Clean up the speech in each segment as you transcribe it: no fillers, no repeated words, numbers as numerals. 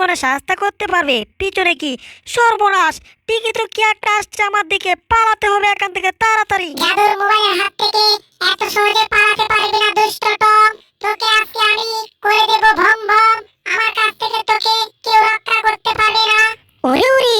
মানে শাস্তা করতে পারবে? পিছনে কি? সর্বনাশ! ঠিকই তো, কি একটা আসছে আমার দিকে, পালাতে হবে এখান থেকে তাড়াতাড়ি। জাদুর মোবাইলের হাত থেকে এত সহজে পালাতে পারবি না দুষ্ট টম। তোকে আজকে আমি করে দেব ভম ভম। আমার কাছ থেকে তোকে কেউ রক্ষা করতে পারবে না। ওরে ওরে,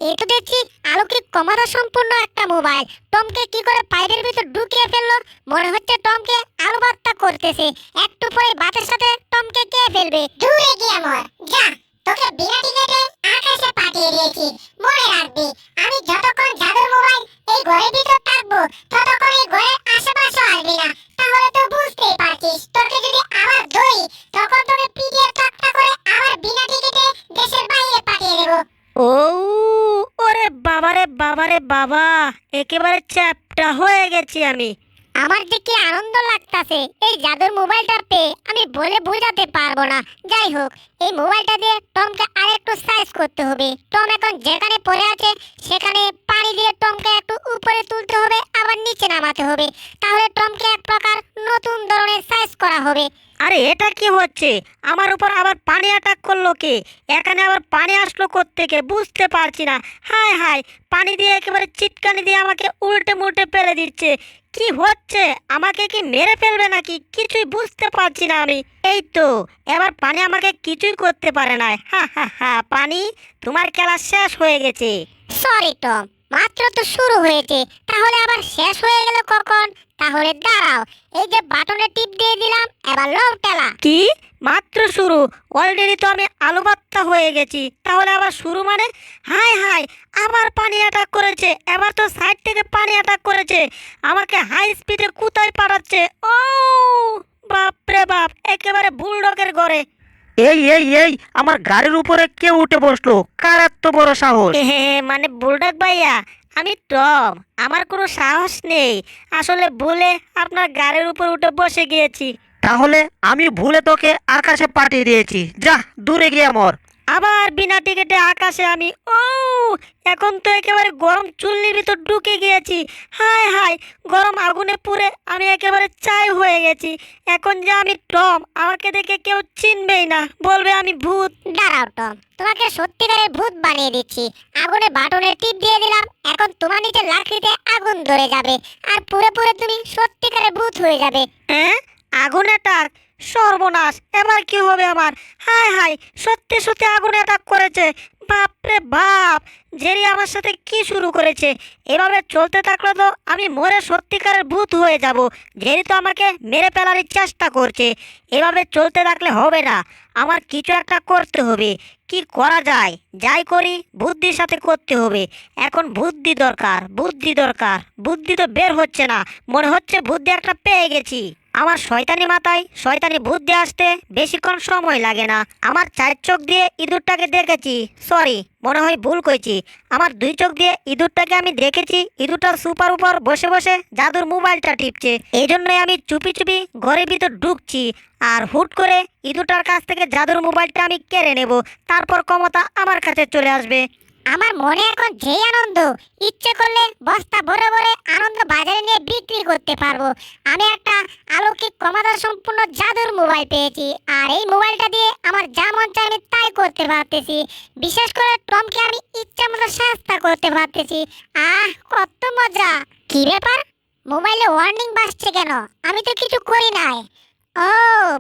এ তো দেখছি আলোকিক ক্ষমতা সম্পূর্ণ একটা মোবাইল। টমকে কি করে পাইপের ভিতর ঢুকিয়ে ফেললো? মনে হচ্ছে টমকে আলু ভর্তা করতেছে। একটু পরে বাতের সাথে টমকে কে ফেলবে। দূরে গিয়ে মর যা। তোকে বিনা টিকেটে আকাশে পাঠিয়ে দিয়েছি। মনে রাখবি, আমি যতক্ষণ জাদুর মোবাইল এই ঘরের ভিতর থাকবো ততক্ষণ এই ঘরের আশেপাশে আসবি না। তাহলে তো বুঝতেই পারছিস, তোকে যদি আবার ধরি তখন তোকে পিটিয়ে তক্তা করে আবার বিনা টিকেটে দেশের বাইরে পাঠিয়ে দেবো। ও, ওরে বাবারে বাবারে বাবা, একেবারে চ্যাপটা হয়ে গেছি আমি। আমার যে কি আনন্দ লাগতাছে এই জাদুর মোবাইলটা পেয়ে, আমি বলে বোঝাতে পারবো না। যাই হোক, এই মোবাইলটা দিয়ে টমকে আরেকটু সাইজ করতে হবে। টম এখন যেখানে পড়ে আছে সেখানে পানি দিয়ে টমকে একটু উপরে তুলতে হবে, আবার নিচে নামাতে হবে। তাহলে টমকে এক প্রকার নতুন ধরনের সাইজ করা হবে। আরে এটা কি হচ্ছে? আমার উপর আবার পানি অ্যাটাক করলো কে? এখানে আবার পানি আসলো কোত্থেকে বুঝতে পারছি না। হায় হায়, পানি দিয়ে একেবারে চিটকানি দিয়ে আমাকে উল্টে মুল্টে ফেলে দিচ্ছে। কি হচ্ছে? আমাকে কি মেরে ফেলবে নাকি? কিছুই বুঝতে পারছি না আমি। এই তো, এবার পানি আমাকে কিছুই করতে পারে না। হা হা হা, পানি, তোমার খেলা শেষ হয়ে গেছে। সরি টম, মাত্র তো শুরু হয়েছে, তাহলে আবার শেষ হয়ে গেল কখন? তাহলে দাঁড়াও, এই যে বাটনে টিপ দিয়ে দিলাম, এবার লও টেলা। কি? মাত্র শুরু? অলরেডি তো আমি আলু ভর্তা হয়ে গেছি, তাহলে আবার শুরু মানে? হাই হাই, আবার পানি অ্যাটাক করেছে। এবার তো সাইড থেকে পানি অ্যাটাক করেছে, আমাকে হাই স্পিডে কোথায় পাঠাচ্ছে। ও বাপরে বাপ, একেবারে বুলডগের ঘরে। এই এই এই, আমার গাড়ির উপরে কে উঠে বসলো? কার এত বড় সাহস? মানে বুলডগ ভাইয়া, আমি টম, আমার কোনো সাহস নেই। আসলে ভুলে আপনার গাড়ির উপর উঠে বসে গিয়েছি। তাহলে আমি ভুলে তোকে আকাশে পাঠিয়ে দিয়েছি, যা দূরে গিয়ে মর। আবার বিনা টিকেটে আকাশে আমি! ও, এখন তো একেবারে গরম চুল্লির ভিতর ঢুকে গিয়েছি। হায় হায়, গরম আগুনে পুড়ে আমি একেবারে ছাই হয়ে গেছি। এখন যে আমি টম, আমাকে দেখে কেউ চিনবেই না, বলবে আমি ভূত। দাঁড়াও টম, তোমাকে সত্যিকারের ভূত বানিয়ে দিচ্ছি। আগুনে বাটনের টিপ দিয়ে দিলাম, এখন তোমার নিচে লাকড়িতে আগুন ধরে যাবে, আর পুরো পুরো তুমি সত্যিকারের ভূত হয়ে যাবে। হ্যাঁ, আগুন অ্যাটাক! সর্বনাশ, এবার কি হবে আমার? হায় হায়, সত্যি সত্যি আগুন অ্যাটাক করেছে। বাপরে বাপ, জেরি আমার সাথে কি শুরু করেছে? এভাবে চলতে থাকলে তো আমি মরে সত্যিকারের ভূত হয়ে যাব। জেরি তো আমাকে মেরে ফেলার চেষ্টা করছে। এভাবে চলতে থাকলে হবে না, আমার কিছু একটা করতে হবে। কি করা যায়? যাই করি বুদ্ধির সাথে করতে হবে। এখন বুদ্ধি দরকার, বুদ্ধি দরকার। বুদ্ধি তো বের হচ্ছে না, মনে হচ্ছে বুদ্ধি একটা পেয়ে গেছি। আমার শয়তানি মাথায় শয়তানি বুদ্ধি আসতে বেশিক্ষণ সময় লাগে না। আমার 4 চোখ দিয়ে ইঁদুরটাকে দেখেছি, সরি, মনে হয় ভুল করেছি। আমার 2 চোখ দিয়ে ইঁদুরটাকে আমি দেখেছি। ইঁদুরটার সুপার উপর বসে বসে জাদুর মোবাইলটা টিপছে। এই জন্যই আমি চুপি চুপি ঘরের ভিতর ঢুকছি, আর হুট করে ইঁদুরটার কাছ থেকে জাদুর মোবাইলটা আমি কেড়ে নেব। তারপর ক্ষমতা আমার কাছে চলে আসবে। আমার মনে এখন যেই আনন্দ, ইচ্ছে করলে বস্তা ভরে ভরে আনন্দ বাজারে নিয়ে বিক্রি করতে পারবো। আমি একটা অলৌকিক ক্ষমতা সম্পূর্ণ জাদুর মোবাইল পেয়েছি, আর এই মোবাইলটা দিয়ে আমার যা মন চায় আমি তাই করতে পারতেছি। বিশেষ করে টমকে আমি ইচ্ছা মতো শাস্তা করতে পারতেছি। আহ, কত মজা! কি ব্যাপার, মোবাইলে ওয়ার্নিং বাজছে কেন? আমি তো কিছু করি নাই। ও,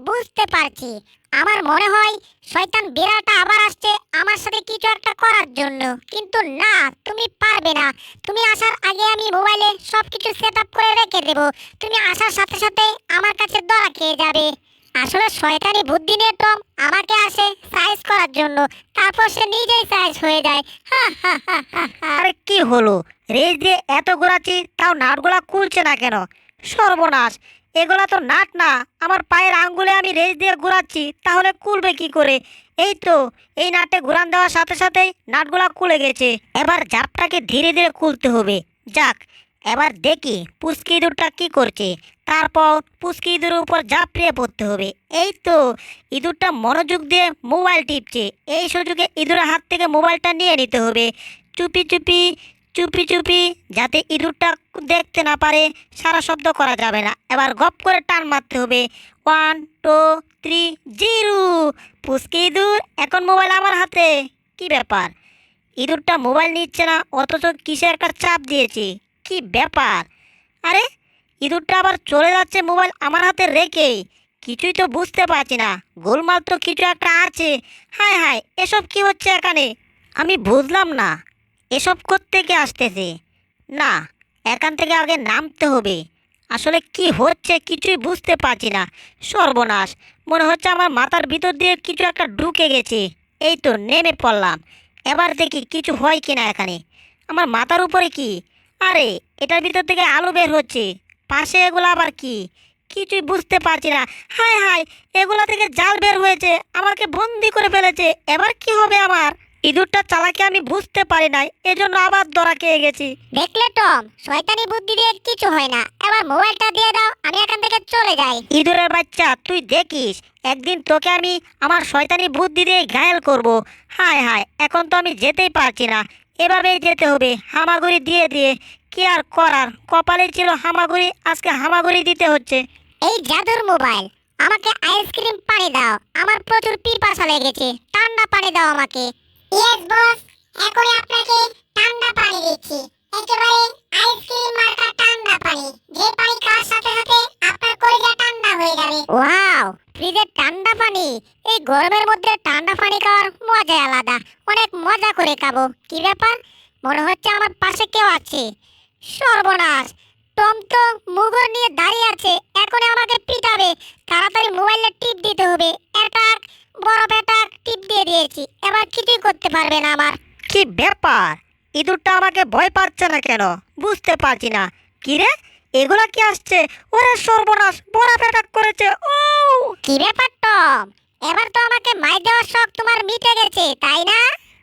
বুঝতে পারছি। আমার মনে হয় শয়তান বিড়ালটা আবার আসছে আমার সাথে কিছু একটা করার জন্য। কিন্তু না, তুমি পারবে না। তুমি আসার আগে আমি মোবাইলে সবকিছু সেট আপ করে রেখে দেব। তুমি আসার সাথে সাথে আমার কাছে ধরা খেয়ে যাবে। আসলে শয়তানি বুদ্ধি নিয়ে টম আমাকে আসে সাইজ করার জন্য, তারপর সে নিজেই সাইজ হয়ে যায়। হা হা হা হা হা। আরে কি হলো? রেস দিয়ে এত ঘোরাচ্ছি, তাও নাটগুলা খুলছে না কেন? সর্বনাশ, এগুলা তো নাট না। আমার পায়ের আঙ্গুলে আমি রেস দিয়ে ঘোরাচ্ছি, তাহলে খুলবে কি করে? এই তো, এই নাটে ঘুরান দেওয়ার সাথে সাথেই নাটগুলা খুলে গেছে। এবার জাপটাকে ধীরে ধীরে খুলতে হবে। যাক, এবার দেখি পুচকি ইঁদুরটা কি করছে। তারপর পুচকি ইঁদুরের উপর ঝাঁপিয়ে পড়তে হবে। এই তো, ইঁদুরটা মনোযোগ দিয়ে মোবাইল টিপছে। এই সুযোগে ইঁদুরের হাত থেকে মোবাইলটা নিয়ে নিতে হবে। চুপি চুপি, চুপি চুপি, যাতে ইঁদুরটা দেখতে না পারে। সারা শব্দ করা যাবে না। এবার গপ করে টান মারতে হবে। 1 2 3 জিরো। পুচকি ইঁদুর এখন মোবাইল আমার হাতে। কি ব্যাপার, ইঁদুরটা মোবাইল নিচ্ছে না, অথচ কিসে একটা চাপ দিয়েছি। কি ব্যাপার? আরে ইঁদুরটা আবার চলে যাচ্ছে মোবাইল আমার হাতে রেখে। কিছুই তো বুঝতে পারছি না, গোলমাল তো কিছু একটা আছে। হায় হায়, এসব কি হচ্ছে এখানে? আমি বুঝলাম না এসব কোত্থেকে আসতেছে। না, এখান থেকে আগে নামতে হবে। আসলে কি হচ্ছে কিছুই বুঝতে পারছি না। সর্বনাশ, মনে হচ্ছে আমার মাথার ভিতর দিয়ে কিছু একটা ঢুকে গেছে। এই তো নেমে পড়লাম। এবার দেখি কিছু হয় কিনা এখানে। আমার মাথার উপরে কি? আরে এটার ভিতর থেকে আলো বের হচ্ছে। পাশে এগুলো আবার কি? কিছুই বুঝতে পারছি না। হায় হায়, এগুলা থেকে জাল বের হয়েছে, আমাকে বন্দি করে ফেলেছে। এবার কি হবে আমার? ইঁদুরটা চালাকি আমি বুঝতে পারি নাই, এজন্য আবার ধরা খেয়ে গেছি। দেখলে টম, শয়তানি বুদ্ধি দিয়ে কিছু হয় না। এবার মোবাইলটা দিয়ে দাও, আমি এখান থেকে চলে যাই। ইঁদুরের বাচ্চা, তুই দেখিস একদিন তোকে আমি আমার শয়তানি বুদ্ধি দিয়ে ঘায়েল করব। হায় হায়, এখন তো আমি যেতেই পারছি না, এভাবেই যেতে হবে হামাগুড়ি দিয়ে দিয়ে। কি আর করার, কপালে ছিল হামাগুড়ি, আজকে হামাগুড়ি দিতে হচ্ছে। এই জাদুর মোবাইল, আমাকে আইসক্রিম পানি দাও, আমার প্রচুর পিপাসা লেগেছে। ঠান্ডা পানি দাও আমাকে। ইয়েস বস, এখনই আপনাকে ঠান্ডা পানি দিচ্ছি। একেবারে আইসক্রিম মার্কা ঠান্ডা পানি, যে পানি খাওয়ার সাথে সাথে আপনার কলিজা ঠান্ডা হয়ে যাবে। ওয়াও, ফ্রিজের ঠান্ডা পানি! এই গরমের মধ্যে ঠান্ডা পানি খাওয়ার মজাই আলাদা। অনেক মজা করে খাবো। কি ব্যাপার, মনে হচ্ছে আমার পাশে কেউ আছে। সর্বনাশ, টম তো মুগুর নিয়ে দাঁড়িয়ে আছে, এখন আমাকে পিটাবে। তাড়াতাড়ি মোবাইলে টিপ দিতে হবে। অ্যাটাক, বড় অ্যাটাক, টিপ দিয়ে দিয়েছি। এবার কিছুই করতে পারবে না আমার। কি ব্যাপার, ইঁদুরটা আমাকে ভয় পাচ্ছে না কেন বুঝতে পারছি না। কি রে, এগুলা কি আসছে? ওরে সর্বনাশ, বড় অ্যাটাক করেছে। ও কি ব্যাপার টম, এবার তো আমাকে মাই দেওয়ার শখ তোমার মিটে গেছে, তাই না?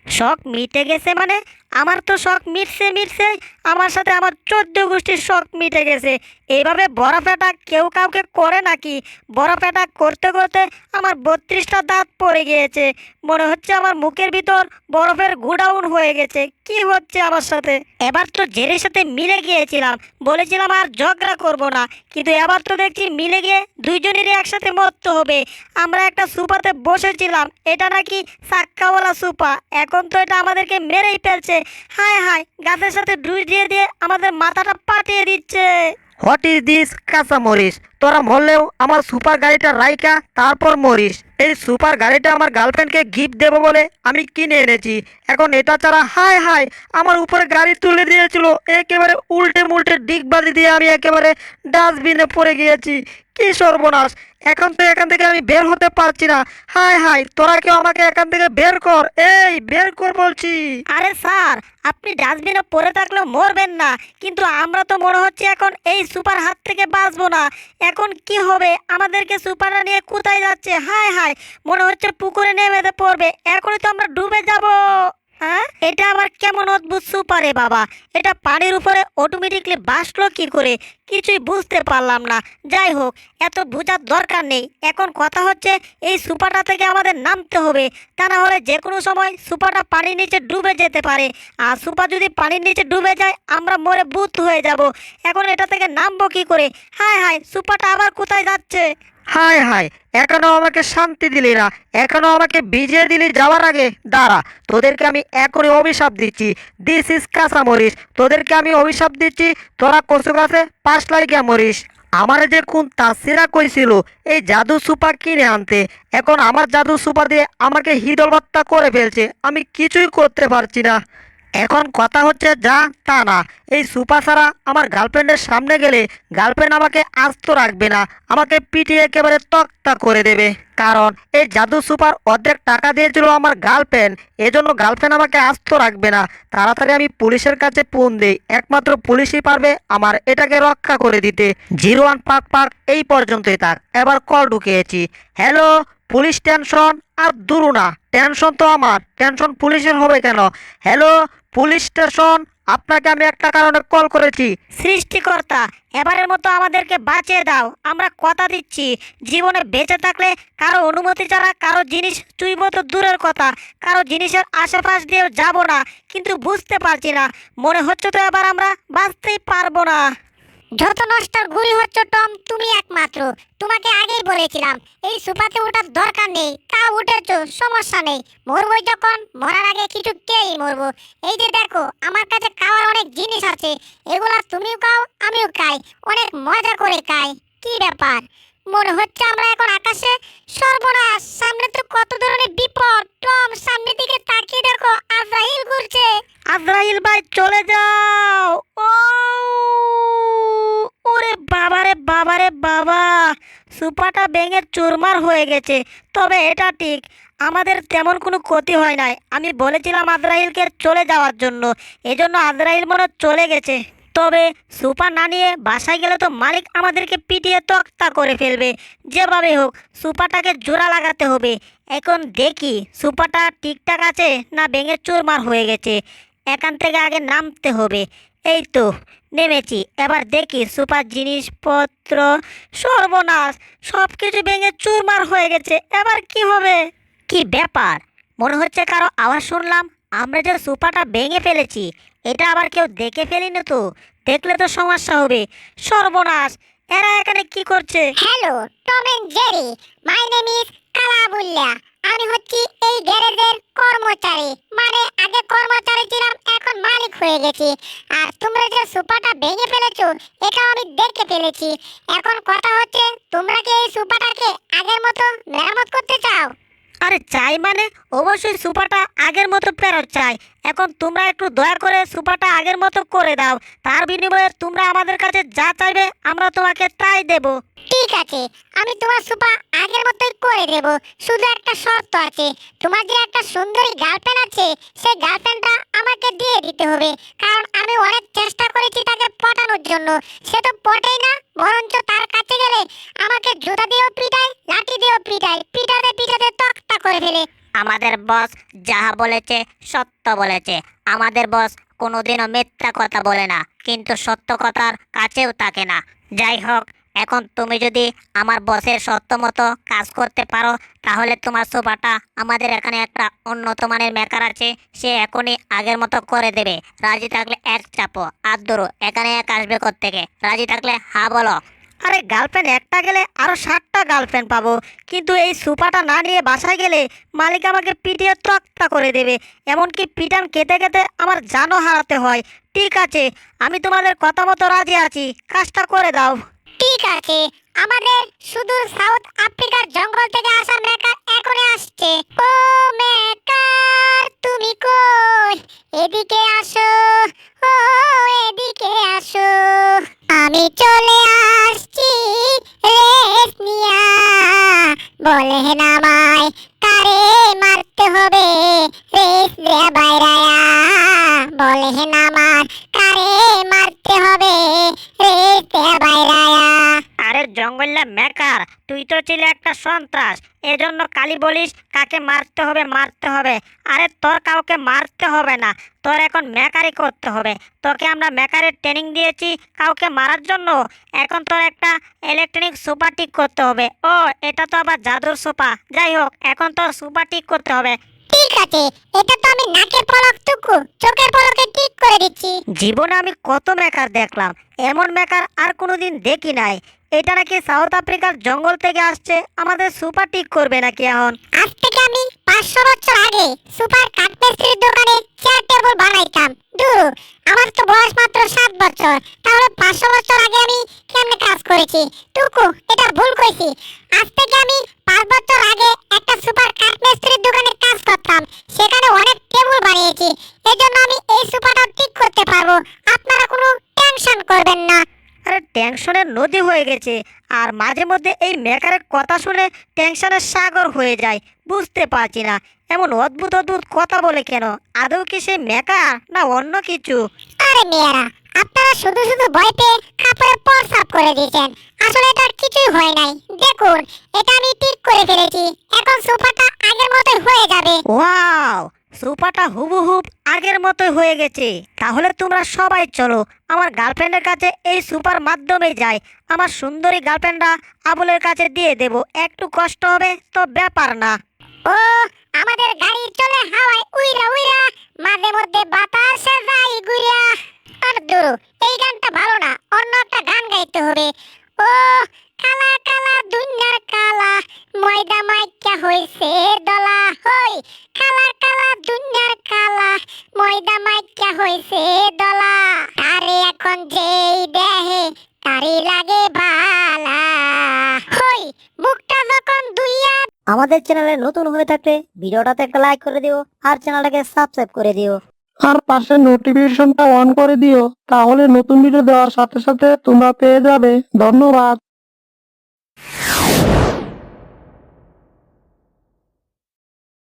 শখ মিটে গেছে মানে? আমার তো শখ মিটছে মিটছে, আমার সাথে আমার 14 গোষ্ঠীর শখ মিটে গেছে। এইভাবে বরফ অ্যাটাক কেউ কাউকে করে নাকি? বরফ অ্যাটাক করতে করতে আমার 32টা দাঁত পড়ে গিয়েছে। মনে হচ্ছে আমার মুখের ভিতর বরফের গুডাউন হয়ে গেছে। কি হচ্ছে আমার সাথে? এবার তো জেরের সাথে মিলে গিয়েছিলাম, বলেছিলাম আর ঝগড়া করব না, কিন্তু এবার তো দেখছি মিলে গিয়ে দুইজনেরই একসাথে মরতে হবে। আমরা একটা সুপাতে বসেছিলাম, এটা নাকি চাক্কাওয়ালা সুপা, এখন তো এটা আমাদেরকে মেরেই ফেলছে। হায় হায়, গাছের সাথে ডুই দিয়ে দিয়ে আমাদের মাথাটা পাঠিয়ে দিচ্ছে। হোয়াট ইজ দিস কাঁচা মরিস? তোরা মরলেও আমার সুপার গাড়িটা রাইকা তারপর মরিস। এই সুপার গাড়িটা আমার গার্লফ্রেন্ডকে গিফট দেবো বলে আমি কিনে এনেছি, এখন এটা ছাড়া হায় হায় আমার উপরে গাড়ি তুলে দিয়েছিল, একেবারে উল্টে মুল্টে ডিগবাজি দিয়ে আমি একেবারে ডাস্টবিনে পড়ে গিয়েছি। কি সর্বনাশ, এখন তো এখান থেকে আমি বের হতে পারছি না। হায় হায়, তোরা কেউ আমাকে এখান থেকে বের কর, এই বের কর বলছি। আরে স্যার, আপনি ডাস্টবিনে পড়ে থাকলেও মরবেন না, কিন্তু আমরা তো মনে হচ্ছে এখন এই সুপার হাত থেকে বাঁচবো না। এখন কি হবে? আমাদেরকে সুপারটা নিয়ে কোথায় যাচ্ছে? হায় হায়, মনে হচ্ছে পুকুরে নেমে পড়বে, এখনই তো আমরা ডুবে যাব। হ্যাঁ, এটা আবার কেমন অদ্ভুত সুপারে বাবা, এটা পানির উপরে অটোমেটিকলি বাসলো কি করে? কিছুই বুঝতে পারলাম না। যাই হোক, এত বোঝার দরকার নেই। এখন কথা হচ্ছে এই সুপারটা থেকে আমাদের নামতে হবে, তা না হলে যে কোনো সময় সুপারটা পানির নিচে ডুবে যেতে পারে। আর সুপার যদি পানির নিচে ডুবে যায়, আমরা মরে ভূত হয়ে যাব। এখন এটা থেকে নামবো কি করে? হায় হায়, সুপারটা আবার কোথায় যাচ্ছে? হায় হায়, এখনো আমাকে শান্তি দিলি না, এখনো আমাকে ভিজিয়ে দিলি যাওয়ার আগে। দাঁড়া, তোদেরকে আমি এখনই অভিশাপ দিচ্ছি। দিস ইজ কাঁচা মরিস, তোদেরকে আমি অভিশাপ দিচ্ছি, তোরা কচু গাছে পাশ লাগিয়া মরিস। আমার যে কোন তাসিরা কইছিল এই জাদু সুপা কিনে আনতে, এখন আমার জাদু সুপা দিয়ে আমাকে হিদলবাত্তা করে ফেলছে, আমি কিছুই করতে পারছি না। এখন কথা হচ্ছে যা তা না, এই সুপা ছাড়া আমার গার্লফ্রেন্ডের সামনে গেলে গার্লফ্রেন্ড আমাকে আস্ত রাখবে না, আমাকে পিটিয়ে একেবারে তক্তা করে দেবে। কারণ এই জাদু সুপার অর্ধেক টাকা দিয়েছিল আমার গার্লফ্রেন্ড, এজন্য গার্লফ্রেন্ড আমাকে আস্ত রাখবে না। তাড়াতাড়ি আমি পুলিশের কাছে ফোন দিই, একমাত্র পুলিশই পারবে আমার এটাকে রক্ষা করে দিতে। 01 পাক পাক এই পর্যন্তই থাক, এবার কল ঢুকিয়েছি। হ্যালো পুলিশ টেনশন, আর দূর না, টেনশন তো আমার, টেনশন পুলিশের হবে কেন? হ্যালো পুলিশ স্টেশন, আপনাকে আমি একটা কারণে কল করেছি। সৃষ্টিকর্তা, এবারের মতো আমাদেরকে বাঁচিয়ে দাও। আমরা কথা দিচ্ছি, জীবনে বেঁচে থাকলে কারো অনুমতি ছাড়া কারো জিনিস চুইব তো দূরের কথা, কারো জিনিসের আশেপাশ দিয়েও যাব না। কিন্তু বুঝতে পারছি না, মনে হচ্ছে তো এবার আমরা বাঁচতেই পারবো না। যত নষ্টের গুলি হচ্ছে টম, তুমি একমাত্র। তোমাকে আগেই বলেছিলাম এই সোফাতে ওঠার দরকার নেই, তা উঠেছো, সমস্যা নেই। মরবো যখন, মরার আগে কিছু খেয়েই মরবো। এই যে দেখো, আমার কাছে খাওয়ার অনেক জিনিস আছে, এগুলা তুমিও খাও আমিও খাই, অনেক মজা করে খাই। কি ব্যাপার, মনে হচ্ছে আমরা এখন আকাশে? সর্বনাশ, সামনে তো কত ধরনের বিপদ। টম, সামনের দিকে তাকিয়ে দেখো, আজরাইল ঘুরছে। আজরাইল ভাই চলে যাও। ও ওরে বাবারে বাবারে বাবা, সুপাটা ভেঙে চুরমার হয়ে গেছে। তবে এটা ঠিক, আমাদের তেমন কোনো ক্ষতি হয় নাই। আমি বলেছিলাম আজরাইলকে চলে যাওয়ার জন্য, এজন্য আজরাইল মনে হয় চলে গেছে। তবে সুপার না নিয়ে বাসায় গেলে তো মালিক আমাদেরকে পিটিয়ে তক্তা করে ফেলবে। যেভাবে হোক সুপাটাকে জোড়া লাগাতে হবে। এখন দেখি সুপাটা ঠিকঠাক আছে না ভেঙে চুরমার হয়ে গেছে। এখান থেকে আগে নামতে হবে। এই তো নেমেছি, এবার দেখি সুপার জিনিসপত্র। সর্বনাশ, সব কিছু ভেঙে চুরমার হয়ে গেছে। এবার কি হবে? কি ব্যাপার, মনে হচ্ছে কারো আওয়াজ শুনলাম। আমরা যে সুপাটা ভেঙে ফেলেছি, এটা আবার কেউ দেখে ফেলিনি তো? দেখলে তো সমস্যা হবে। সর্বনাশ, এরা এখানে কি করছে? Hello Tom and Jerry, my name is কালাবুল্লা। আমি হচ্ছি এই গ্যারেজের কর্মচারী, মানে আগে কর্মচারী ছিলাম, এখন মালিক হয়ে গেছি। আর তোমরা যে সোফাটা ভেঙে ফেলেছো, এটাও আমি দেখে ফেলেছি। এখন কথা হচ্ছে, তোমরা কি এই সোফাটাকে আগের মতো মেরামত করতে চাও? আরে চাই মানে অবশ্যই সুপাটা আগের মতো ফেরত চাই। এখন তোমরা একটু দয়া করে সুপাটা আগের মতো করে দাও। তার বিনিময়ে তোমরা আমাদের কাছে যা চাইবে আমরা তোমাকে তাই দেব। ঠিক আছে, আমি তোমার সোফা আগের মতোই করে দেব। শুধু একটা শর্ত আছে, তোমার যে একটা সুন্দরী গার্লফ্রেন্ড আছে, সেই গার্লফ্রেন্ডটা আমাকে দিয়ে দিতে হবে। কারণ আমি অনেক চেষ্টা করেছি তাকে পটানোর জন্য, সে তো পটেই না। বরঞ্চ তার কাছে গেলে আমাকে জুতা দিয়েও পিটায়, লাঠি দিয়েও পিটায়, পিটাতে পিটাতে তক্তা করে ফেলে। আমাদের বস যাহা বলেছে সত্য বলেছে। আমাদের বস কোনোদিনও মিথ্যা কথা বলে না, কিন্তু সত্য কথার কাছেও থাকে না। যাই হোক, এখন তুমি যদি আমার বসের সত্য মতো কাজ করতে পারো, তাহলে তোমার সোফাটা আমাদের এখানে একটা উন্নত মানের মেকার আছে, সে এখনই আগের মতো করে দেবে। রাজি থাকলে এক চাপো, আর ধরো এখানে এক আসবে কোত্থেকে। রাজি থাকলে হ্যাঁ বলো। আরে গার্লফ্রেন্ড একটা গেলে আরো 60টা গার্লফ্রেন্ড পাবো, কিন্তু এই সুপাটা না নিয়ে বাসায় গেলে মালিক আমাকে পিটিয়ে তক্তা করে দেবে। এমনকি পিটান খেতে খেতে আমার জানও হারাতে হয়। ঠিক আছে, আমি তোমাদের কথা মতো রাজি আছি, কাজটা করে দাও। ঠিক আছে, আমাদের সুদূর সাউথ আফ্রিকার জঙ্গল থেকে আসা মেকার এখনই আসছে। ও মেকার, তুমি কই? এদিকে আসো, ও এদিকে আসো। আমি চলে আসছি রেস নিয়া। বলে নামায় কারে মারতে হবে, রেস দেয়া বাইরায়া। বলে নামার কারে মারতে হবে, রেস দেয়া বাইরায়া। আরে জঙ্গল্লা মেকার, তুই তো ছিলে একটা সন্ত্রাস, এজন্য কালি বলিস কাকে মারতে হবে মারতে হবে। আরে তোর কাউকে মারতে হবে না, তোর এখন মেকারি করতে হবে। তোকে আমরা মেকারের ট্রেনিং দিয়েছি কাউকে মারার জন্য। এখন তোর একটা ইলেকট্রনিক সোফা ঠিক করতে হবে। ও, এটা তো আবার জাদুর সোফা। যাই হোক, এখন তোর সোফা ঠিক করতে হবে। ঠিক আছে, এটা তো আমি নাকের পলকটুকু চোখের পলকে ঠিক করে দিচ্ছি। জীবনে আমি কত মেকার দেখলাম, এমন মেকার আর কোনোদিন দেখি নাই। এটা নাকি সাউথ আফ্রিকার জঙ্গল থেকে আসছে, আমাদের সুপার ঠিক করবে নাকি এখন? আজ থেকে আমি 500 বছর আগে সুপার কাঠমিস্ত্রির দোকানে চেয়ার টেবিল বানাইতাম। দূর, আমার তো বয়স মাত্র 7 বছর, তাহলে 500 বছর আগে আমি কেমনে কাজ করেছি? টুকু, এটা ভুল কইছি। আজ থেকে আমি 5 বছর আগে একটা সুপার কাঠমিস্ত্রির দোকানে কাজ করতাম, সেখানে অনেক টেবিল বানিয়েছি। এজন্য আমি এই সুপারটা ঠিক করতে পারবো, আপনারা কোনো টেনশন করবেন না। আরে টেনশনের নদী হয়ে গেছে, আর মাঝে মধ্যে এই মেকারের কথা শুনে টেনশনের সাগর হয়ে যায়। বুঝতে পারছি না এমন অদ্ভুত অদ্ভুত কথা বলে কেন। আদৌ কি সে মেকার না অন্য কিছু? আরে মেয়েরা, আপনারা শুধু শুধু ভয় পেয়ে কাপড়ে প্রস্রাব করে দিয়েছেন। আসলে এটা কিছুই হয় নাই। দেখুন, এটা আমি ঠিক করে ফেলেছি। এখন সোফাটা আগের মতোই হয়ে যাবে। ওয়াও, সোফাটা হুবহুব আগের মতোই হয়ে গেছে। তাহলে তোমরা সবাই চলো, আমার গার্লফ্রেন্ডের কাছে এই সুপার মাধ্যমে যাই। আমার সুন্দরী গার্লফ্রেন্ডরা আবুলের কাছে দিয়ে দেব। একটু কষ্ট হবে তো ব্যাপার না। ও আমাদের গাড়ি চলে হাওয়ায় উইরা উইরা, মাঝে মধ্যে বাতাসে যাই গুইরা। আর দূর, এই গানটা ভালো না, অন্য একটা গান গাইতে হবে। ও কালা কালা দুনিয়ার কালা, ময়দা মাইকা হইছে দলা। হই কালা কালা দুনিয়ার কালা, ময়দা মাইকা হইছে দলা। আরে এখন যেই দেহে তারি লাগে ভালা। হই মুখটা যখন দুইয়া। আমাদের চ্যানেলে নতুন হয়ে থাকলে ভিডিওটাতে একটা লাইক করে দিও আর চ্যানেলটাকে সাবস্ক্রাইব করে দিও। আর পাশে নোটিফিকেশনটা অন করে দিও, তাহলে নতুন ভিডিও দেওয়ার সাথে সাথে তোমরা পেয়ে যাবে। ধন্যবাদ।